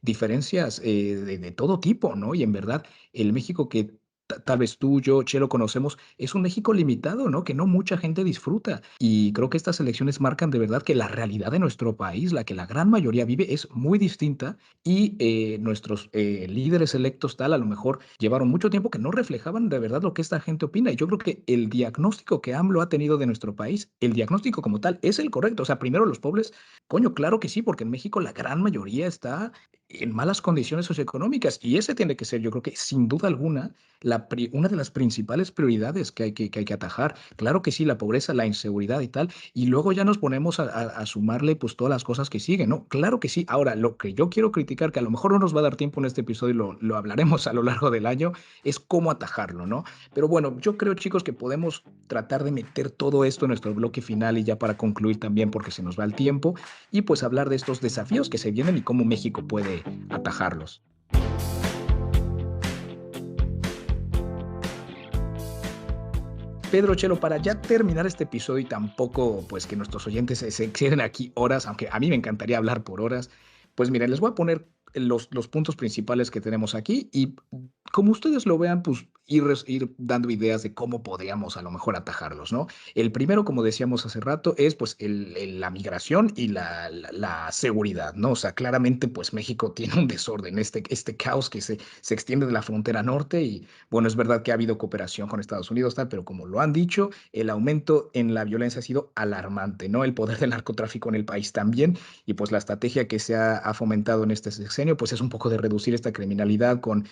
diferencias de todo tipo, ¿no? Y en verdad, el México que tal vez tú, yo, Chelo conocemos, es un México limitado, ¿no? Que no mucha gente disfruta. Y creo que estas elecciones marcan de verdad que la realidad de nuestro país, la que la gran mayoría vive, es muy distinta y nuestros líderes electos tal, a lo mejor llevaron mucho tiempo que no reflejaban de verdad lo que esta gente opina. Y yo creo que el diagnóstico que AMLO ha tenido de nuestro país, el diagnóstico como tal, es el correcto. O sea, primero los pobres, coño, claro que sí, porque en México la gran mayoría está en malas condiciones socioeconómicas y ese tiene que ser, yo creo que sin duda alguna, una de las principales prioridades que hay que atajar. Claro que sí, la pobreza, la inseguridad y tal, y luego ya nos ponemos a sumarle pues todas las cosas que siguen, ¿no? Claro que sí. Ahora, lo que yo quiero criticar, que a lo mejor no nos va a dar tiempo en este episodio y lo hablaremos a lo largo del año, es cómo atajarlo, ¿no? Pero bueno, yo creo, chicos, que podemos tratar de meter todo esto en nuestro bloque final y ya para concluir también, porque se nos va el tiempo, y pues hablar de estos desafíos que se vienen y cómo México puede atajarlos. Pedro, Chelo, para ya terminar este episodio y tampoco pues que nuestros oyentes se queden aquí horas, aunque a mí me encantaría hablar por horas, pues miren, les voy a poner los puntos principales que tenemos aquí y como ustedes lo vean, pues ir dando ideas de cómo podríamos a lo mejor atajarlos, ¿no? El primero, como decíamos hace rato, es pues la migración y la seguridad, ¿no? O sea, claramente pues México tiene un desorden, este caos que se extiende de la frontera norte y bueno, es verdad que ha habido cooperación con Estados Unidos, tal, pero como lo han dicho, el aumento en la violencia ha sido alarmante, ¿no? El poder del narcotráfico en el país también, y pues la estrategia que se ha fomentado en este sexenio, pues es un poco de reducir esta criminalidad con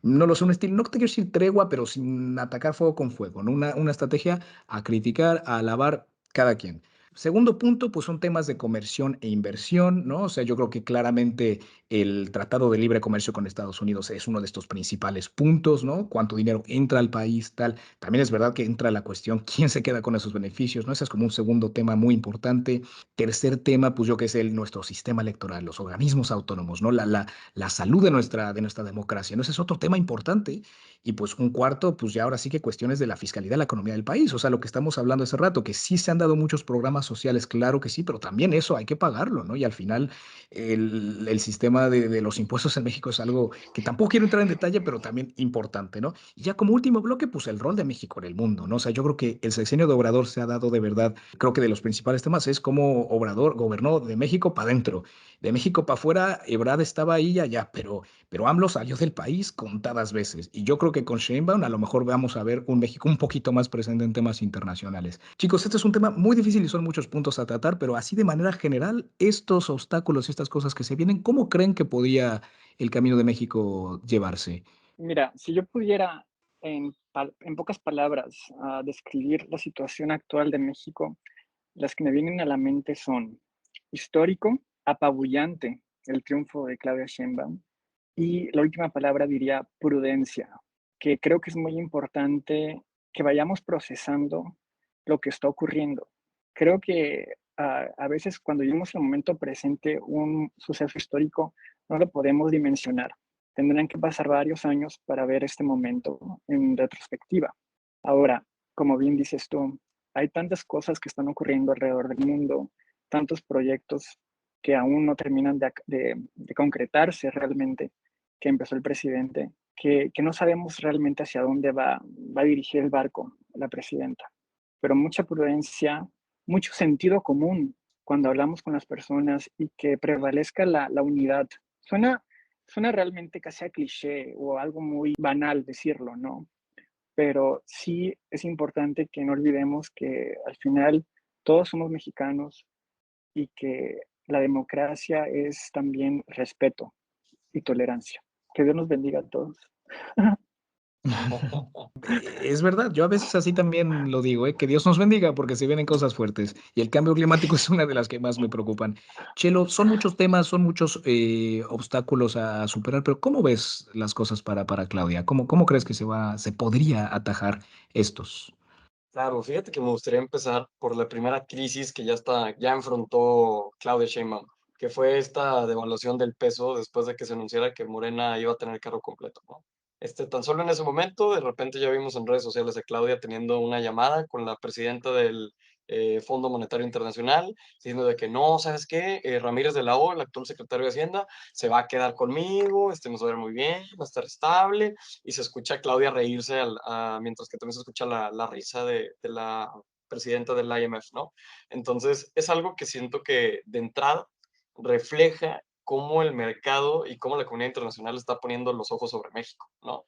no lo sé, un estilo, no te quiero decir tregua, pero sin atacar fuego con fuego, ¿no? Una estrategia a criticar, a alabar cada quien. Segundo punto, pues son temas de comercio e inversión, ¿no? O sea, yo creo que claramente el Tratado de Libre Comercio con Estados Unidos es uno de estos principales puntos, ¿no? Cuánto dinero entra al país, tal. También es verdad que entra la cuestión, ¿quién se queda con esos beneficios? ¿No? Ese es como un segundo tema muy importante. Tercer tema, pues yo que sé, nuestro sistema electoral, los organismos autónomos, ¿no? La salud de nuestra democracia, ¿no? Ese es otro tema importante. Y pues un cuarto, pues ya ahora sí que cuestiones de la fiscalidad, la economía del país. O sea, lo que estamos hablando hace rato, que sí se han dado muchos programas sociales, claro que sí, pero también eso hay que pagarlo, ¿no? Y al final el sistema de los impuestos en México es algo que tampoco quiero entrar en detalle, pero también importante, ¿no? Y ya como último bloque, pues el rol de México en el mundo, ¿no? O sea, yo creo que el sexenio de Obrador se ha dado de verdad, creo que de los principales temas es cómo Obrador gobernó de México para adentro, de México para afuera, Ebrard estaba ahí y allá, pero AMLO salió del país contadas veces. Y yo creo que con Sheinbaum a lo mejor vamos a ver un México un poquito más presente en temas internacionales. Chicos, este es un tema muy difícil y son muchos puntos a tratar, pero así de manera general, estos obstáculos y estas cosas que se vienen, ¿cómo creen que podría el camino de México llevarse? Mira, si yo pudiera en pocas palabras describir la situación actual de México, las que me vienen a la mente son histórico, apabullante el triunfo de Claudia Sheinbaum y la última palabra diría prudencia, que creo que es muy importante que vayamos procesando lo que está ocurriendo. Creo que a veces cuando vivimos el momento presente un suceso histórico no lo podemos dimensionar. Tendrán que pasar varios años para ver este momento en retrospectiva. Ahora, como bien dices tú, hay tantas cosas que están ocurriendo alrededor del mundo, tantos proyectos que aún no terminan de concretarse realmente, que empezó el presidente, que no sabemos realmente hacia dónde va a dirigir el barco la presidenta. Pero mucha prudencia, mucho sentido común cuando hablamos con las personas y que prevalezca la unidad. Suena realmente casi a cliché o algo muy banal decirlo, ¿no? Pero sí es importante que no olvidemos que al final todos somos mexicanos y que la democracia es también respeto y tolerancia. Que Dios nos bendiga a todos. Es verdad, yo a veces así también lo digo, ¿eh? Que Dios nos bendiga porque se vienen cosas fuertes y el cambio climático es una de las que más me preocupan. Chelo, son muchos temas, son muchos obstáculos a superar, pero ¿cómo ves las cosas para Claudia? ¿Cómo crees que se podría atajar estos? Claro, fíjate que me gustaría empezar por la primera crisis que ya enfrentó Claudia Sheinbaum, que fue esta devaluación del peso después de que se anunciara que Morena iba a tener carro completo, ¿no? Tan solo en ese momento, de repente ya vimos en redes sociales a Claudia teniendo una llamada con la presidenta del Fondo Monetario Internacional, diciendo de que no, ¿sabes qué? Ramírez de la O, el actual secretario de Hacienda, se va a quedar conmigo, nos va a ver muy bien, va a estar estable, y se escucha a Claudia reírse mientras que también se escucha la risa de la presidenta del IMF, ¿no? Entonces, es algo que siento que de entrada refleja cómo el mercado y cómo la comunidad internacional está poniendo los ojos sobre México, ¿no?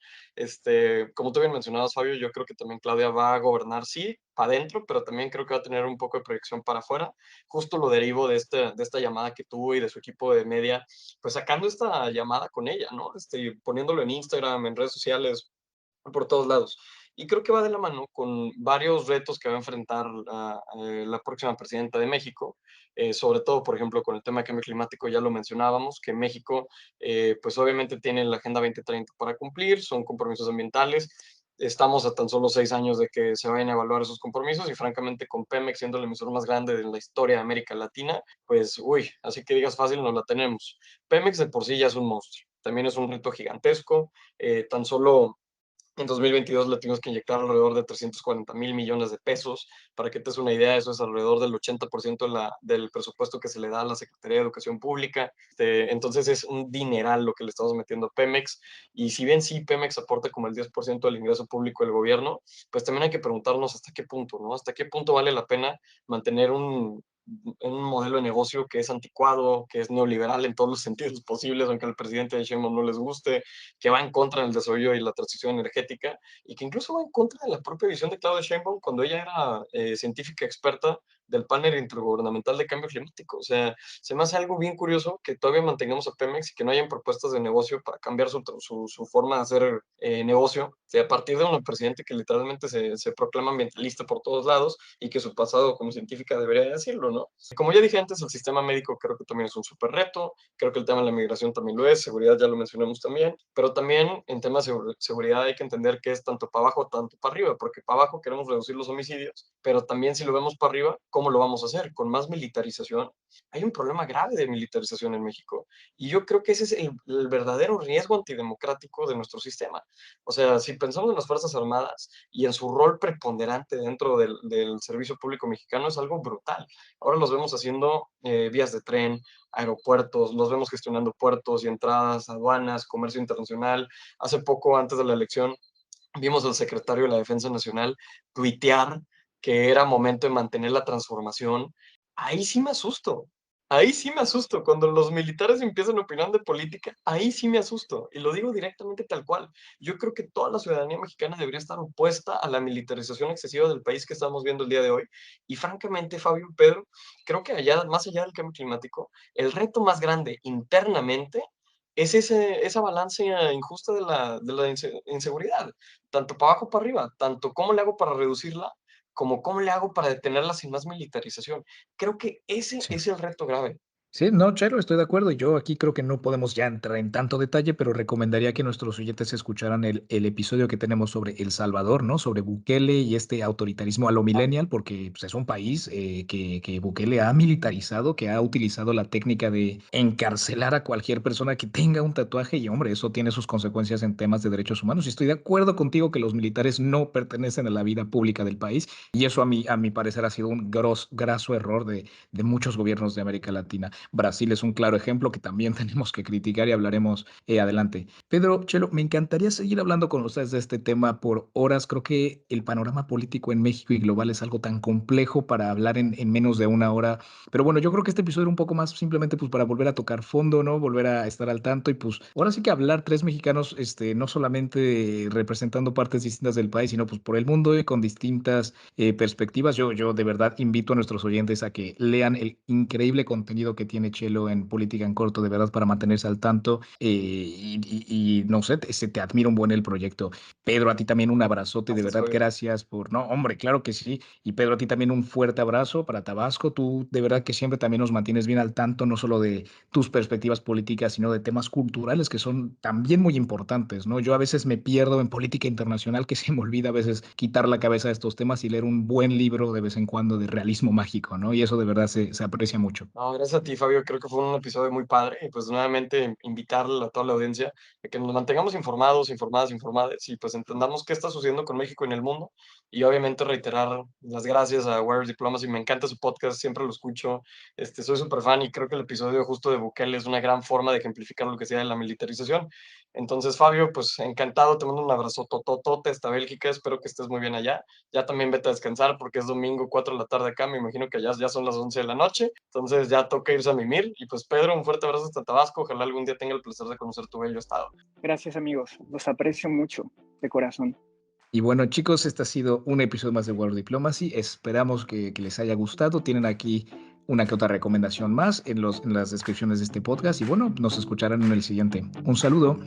Como tú bien mencionabas, Fabio, yo creo que también Claudia va a gobernar, sí, para adentro, pero también creo que va a tener un poco de proyección para afuera. Justo lo derivo de esta llamada que tuvo y de su equipo de media, pues sacando esta llamada con ella, ¿no? Poniéndolo en Instagram, en redes sociales, por todos lados. Y creo que va de la mano con varios retos que va a enfrentar la próxima presidenta de México, sobre todo, por ejemplo, con el tema de cambio climático, ya lo mencionábamos, que México, pues obviamente tiene la Agenda 2030 para cumplir, son compromisos ambientales. Estamos a tan solo 6 años de que se vayan a evaluar esos compromisos y francamente con Pemex siendo el emisor más grande de la historia de América Latina, pues uy, así que digas fácil, no la tenemos. Pemex de por sí ya es un monstruo, también es un reto gigantesco, tan solo en 2022 le tuvimos que inyectar alrededor de 340 mil millones de pesos. Para que te des una idea, eso es alrededor del 80% del presupuesto que se le da a la Secretaría de Educación Pública. Entonces es un dineral lo que le estamos metiendo a Pemex. Y si bien sí Pemex aporta como el 10% del ingreso público del gobierno, pues también hay que preguntarnos hasta qué punto, ¿no? Hasta qué punto vale la pena mantener un modelo de negocio que es anticuado, que es neoliberal en todos los sentidos posibles, aunque al presidente de Sheinbaum no les guste, que va en contra del desarrollo y la transición energética, y que incluso va en contra de la propia visión de Claudia Sheinbaum cuando ella era científica experta del panel intergubernamental de cambio climático. O sea, se me hace algo bien curioso que todavía mantengamos a Pemex y que no hayan propuestas de negocio para cambiar su forma de hacer negocio, o sea, a partir de un presidente que literalmente se proclama ambientalista por todos lados y que su pasado como científica debería decirlo, ¿no? Como ya dije antes, el sistema médico creo que también es un súper reto, creo que el tema de la migración también lo es, seguridad ya lo mencionamos también, pero también en temas de seguridad hay que entender que es tanto para abajo, tanto para arriba, porque para abajo queremos reducir los homicidios, pero también si lo vemos para arriba, ¿cómo lo vamos a hacer? ¿Con más militarización? Hay un problema grave de militarización en México y yo creo que ese es el verdadero riesgo antidemocrático de nuestro sistema. O sea, si pensamos en las Fuerzas Armadas y en su rol preponderante dentro del servicio público mexicano, es algo brutal. Ahora los vemos haciendo vías de tren, aeropuertos, los vemos gestionando puertos y entradas, aduanas, comercio internacional. Hace poco, antes de la elección, vimos al secretario de la Defensa Nacional tuitear que era momento de mantener la transformación. Ahí sí me asusto. Ahí sí me asusto. Cuando los militares empiezan a opinar de política, ahí sí me asusto. Y lo digo directamente tal cual. Yo creo que toda la ciudadanía mexicana debería estar opuesta a la militarización excesiva del país que estamos viendo el día de hoy. Y francamente, Fabio, Pedro, creo que más allá del cambio climático, el reto más grande internamente es esa balance injusta de la inseguridad, tanto para abajo para arriba, tanto cómo le hago para reducirla, como cómo le hago para detenerla sin más militarización. Creo que ese Sí. es el reto grave. Sí, no, Chelo, estoy de acuerdo. Yo aquí creo que no podemos ya entrar en tanto detalle, pero recomendaría que nuestros oyentes escucharan el episodio que tenemos sobre El Salvador, ¿no? Sobre Bukele y este autoritarismo a lo millennial, porque pues, es un país que Bukele ha militarizado, que ha utilizado la técnica de encarcelar a cualquier persona que tenga un tatuaje y, hombre, eso tiene sus consecuencias en temas de derechos humanos. Y estoy de acuerdo contigo que los militares no pertenecen a la vida pública del país y eso a mi parecer ha sido un graso error de muchos gobiernos de América Latina. Brasil es un claro ejemplo que también tenemos que criticar y hablaremos adelante. Pedro, Chelo, me encantaría seguir hablando con ustedes de este tema por horas. Creo que el panorama político en México y global es algo tan complejo para hablar en menos de una hora. Pero bueno, yo creo que este episodio era un poco más simplemente pues para volver a tocar fondo, ¿no? Volver a estar al tanto y pues ahora sí que hablar tres mexicanos, no solamente representando partes distintas del país, sino pues por el mundo y con distintas perspectivas. Yo de verdad invito a nuestros oyentes a que lean el increíble contenido que tiene Chelo en Política en Corto, de verdad, para mantenerse al tanto. Y no sé, te admiro un buen el proyecto. Pedro, a ti también un abrazote, de Gracias, verdad, Fabio. gracias por... No, hombre, claro que sí. Y Pedro, a ti también un fuerte abrazo para Tabasco. Tú de verdad que siempre también nos mantienes bien al tanto, no solo de tus perspectivas políticas, sino de temas culturales que son también muy importantes, ¿no? Yo a veces me pierdo en política internacional, que se me olvida a veces quitar la cabeza de estos temas y leer un buen libro de vez en cuando de realismo mágico, ¿no? Y eso de verdad se aprecia mucho. No, gracias a ti, Fabio. Fabio, creo que fue un episodio muy padre y pues nuevamente invitarle a toda la audiencia a que nos mantengamos informados, informadas y pues entendamos qué está sucediendo con México en el mundo y obviamente reiterar las gracias a Wireless Diplomacy. Me encanta su podcast, siempre lo escucho, soy súper fan y creo que el episodio justo de Bukele es una gran forma de ejemplificar lo que sea de la militarización. Entonces, Fabio, pues encantado, te mando un abrazo tototote hasta Bélgica, espero que estés muy bien allá. Ya también vete a descansar porque es domingo 4 de la tarde acá, me imagino que ya son las 11 de la noche, entonces ya toca irse a mimir. Y pues Pedro, un fuerte abrazo hasta Tabasco, ojalá algún día tenga el placer de conocer tu bello estado. Gracias amigos, los aprecio mucho, de corazón. Y bueno, chicos, este ha sido un episodio más de World Diplomacy. Esperamos que les haya gustado. Tienen aquí una que otra recomendación más en las descripciones de este podcast. Y bueno, nos escucharán en el siguiente. Un saludo.